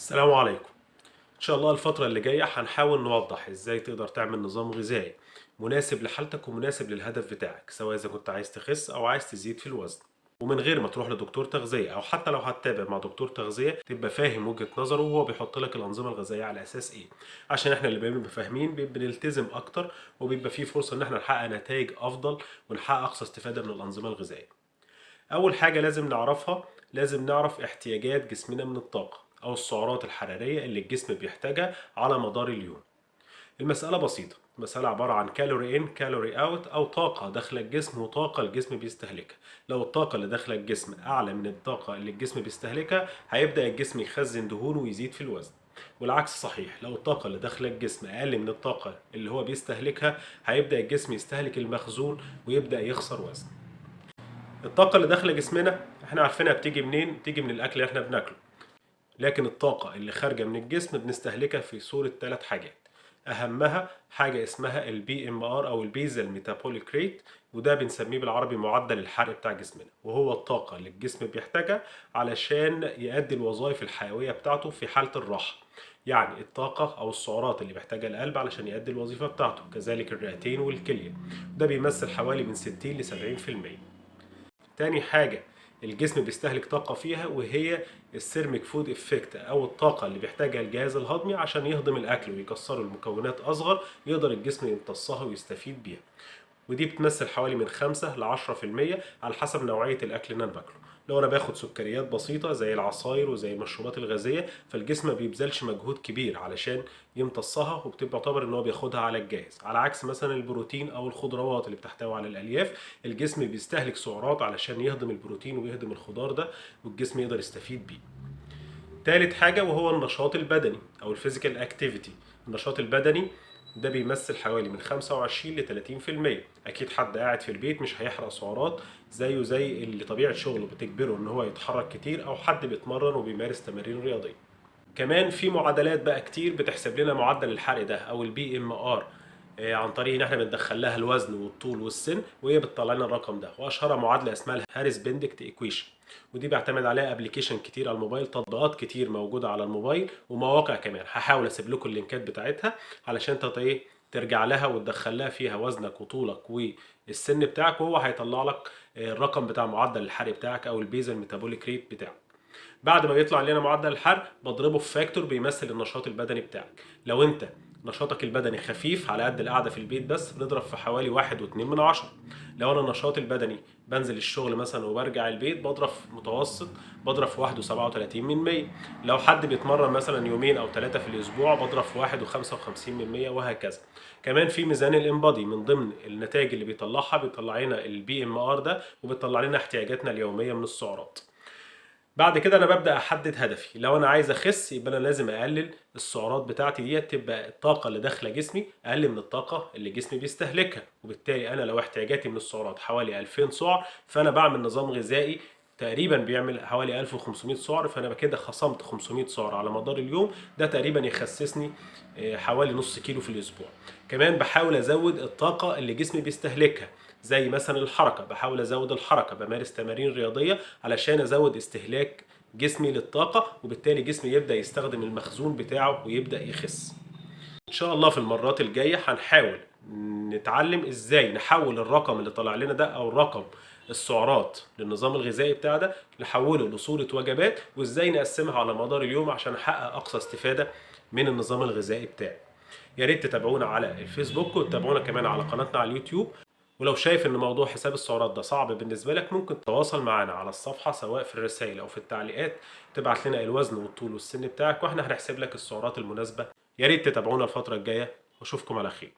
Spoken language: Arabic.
السلام عليكم. ان شاء الله الفترة اللي جاية هنحاول نوضح ازاي تقدر تعمل نظام غذائي مناسب لحالتك ومناسب للهدف بتاعك، سواء اذا كنت عايز تخس او عايز تزيد في الوزن، ومن غير ما تروح لدكتور تغذية، او حتى لو هتتابع مع دكتور تغذية تبقى فاهم وجهة نظره وهو بيحط لك الانظمة الغذائية على اساس ايه. عشان احنا اللي بنبقى فاهمين بنلتزم اكتر، وبيبقى فيه فرصة ان احنا نحقق نتائج افضل ونحقق اقصى استفادة من الانظمة الغذائية. اول حاجة لازم نعرفها، لازم نعرف احتياجات جسمنا من الطاقة او السعرات الحرارية اللي الجسم بيحتاجها على مدار اليوم. المسألة بسيطة، المسألة عبارة عن كالوري ان كالوري اوت، او طاقة داخل الجسم وطاقة الجسم بيستهلكها. لو الطاقة اللي داخل الجسم اعلى من الطاقة اللي الجسم بيستهلكها هيبدأ الجسم يخزن دهون ويزيد في الوزن، والعكس صحيح. لو الطاقة اللي داخل الجسم اقل من الطاقة اللي هو بيستهلكها هيبدأ الجسم يستهلك المخزون ويبدأ يخسر وزن. الطاقة اللي داخلة جسمنا احنا عارفينها بتيجي منين؟ بتيجي من الأكل اللي احنا بناكله. لكن الطاقة اللي خارجة من الجسم بنستهلكها في صورة 3 حاجات. أهمها حاجة اسمها البي ام ار أو البيزل ميتابوليك ريت، وده بنسميه بالعربي معدل الحرق بتاع جسمنا، وهو الطاقة اللي الجسم بيحتاجها علشان يؤدي الوظائف الحيوية بتاعته في حالة الراحة. يعني الطاقة أو السعرات اللي بيحتاجها القلب علشان يؤدي الوظيفة بتاعته، كذلك الرئتين والكلية. ده بيمثل حوالي من 60 ل 70%. تاني حاجة الجسم بيستهلك طاقة فيها وهي السيرميك فود افكت، او الطاقة اللي بيحتاجها الجهاز الهضمي عشان يهضم الاكل ويكسره لمكونات اصغر يقدر الجسم يمتصها ويستفيد بيها. ودي بتمثل حوالي من 5 ل 10% على حسب نوعية الأكل اللي أنا باكله. لو أنا باخد سكريات بسيطة زي العصاير وزي المشروبات الغازية فالجسم ما بيبذلش مجهود كبير علشان يمتصها، وبتبقى تعتبر إن هو بياخدها على الجاهز، على عكس مثلا البروتين أو الخضروات اللي بتحتوي على الألياف. الجسم بيستهلك سعرات علشان يهضم البروتين ويهضم الخضار ده، والجسم يقدر يستفيد بيه. تالت حاجة وهو النشاط البدني أو الفيزيكال اكتيفيتي. النشاط البدني ده بيمثل حوالي من 25 ل 30%. أكيد حد قاعد في البيت مش هيحرق سعرات زيه زي اللي طبيعة شغله بتجبره إن هو يتحرك كتير، أو حد بيتمرن وبيمارس تمارين رياضية. كمان في معادلات بقى كتير بتحسب لنا معدل الحرق ده او البي ام ار، عن طريق ان احنا بندخل لها الوزن والطول والسن وهي بتطلع لنا الرقم ده. واشهرها معادله اسمها الهاريس بندكت ايكويشن، ودي بيعتمد عليها ابلكيشن كتير على الموبايل، تطبيقات كتير موجوده على الموبايل ومواقع كمان. هحاول اسيب لكم اللينكات بتاعتها علشان ترجع لها وتدخل لها فيها وزنك وطولك والسن بتاعك، وهو هيطلع لك الرقم بتاع معدل الحرق بتاعك او البيزل ميتابوليك ريت بتاعك. بعد ما بيطلع لنا معدل الحرق بضربه في فاكتور بيمثل النشاط البدني بتاعك. لو انت نشاطك البدني خفيف على قد القعده في البيت بس بنضرب في حوالي 1.2. لو انا النشاط البدني بنزل الشغل مثلا وبرجع البيت بضرب في متوسط، بضرب في 1.37. لو حد بيتمرن مثلا يومين او 3 في الاسبوع بضرب في 1.55، وهكذا. كمان في ميزان الانبادي من ضمن النتائج اللي بيطلع لنا البي ام ار ده، وبيطلع لنا احتياجاتنا اليوميه من السعرات. بعد كده انا ببدا احدد هدفي. لو انا عايز اخس يبقى انا لازم اقلل السعرات بتاعتي ديت، تبقى الطاقه اللي داخله جسمي اقل من الطاقه اللي جسمي بيستهلكها. وبالتالي انا لو احتياجاتي من السعرات حوالي 2000 سعر فانا بعمل نظام غذائي تقريبا بيعمل حوالي 1500 سعر، فانا كده خصمت 500 سعر على مدار اليوم. ده تقريبا يخسسني حوالي نص كيلو في الاسبوع. كمان بحاول ازود الطاقه اللي جسمي بيستهلكها، زي مثلا الحركه، بحاول ازود الحركه، بمارس تمارين رياضيه علشان ازود استهلاك جسمي للطاقه، وبالتالي جسمي يبدا يستخدم المخزون بتاعه ويبدا يخس. ان شاء الله في المرات الجايه هنحاول نتعلم ازاي نحول الرقم اللي طلع لنا ده او رقم السعرات للنظام الغذائي بتاع ده، نحوله لصوره وجبات، وازاي نقسمها على مدار اليوم عشان نحقق اقصى استفاده من النظام الغذائي بتاعي. يا ريت تتابعونا على الفيسبوك وتتابعونا كمان على قناتنا على اليوتيوب. ولو شايف ان موضوع حساب السعرات ده صعب بالنسبه لك ممكن تتواصل معنا على الصفحه سواء في الرسائل او في التعليقات، تبعت لنا الوزن والطول والسن بتاعك واحنا هنحسب لك السعرات المناسبه. يا ريت تتابعونا الفتره الجايه واشوفكم على خير.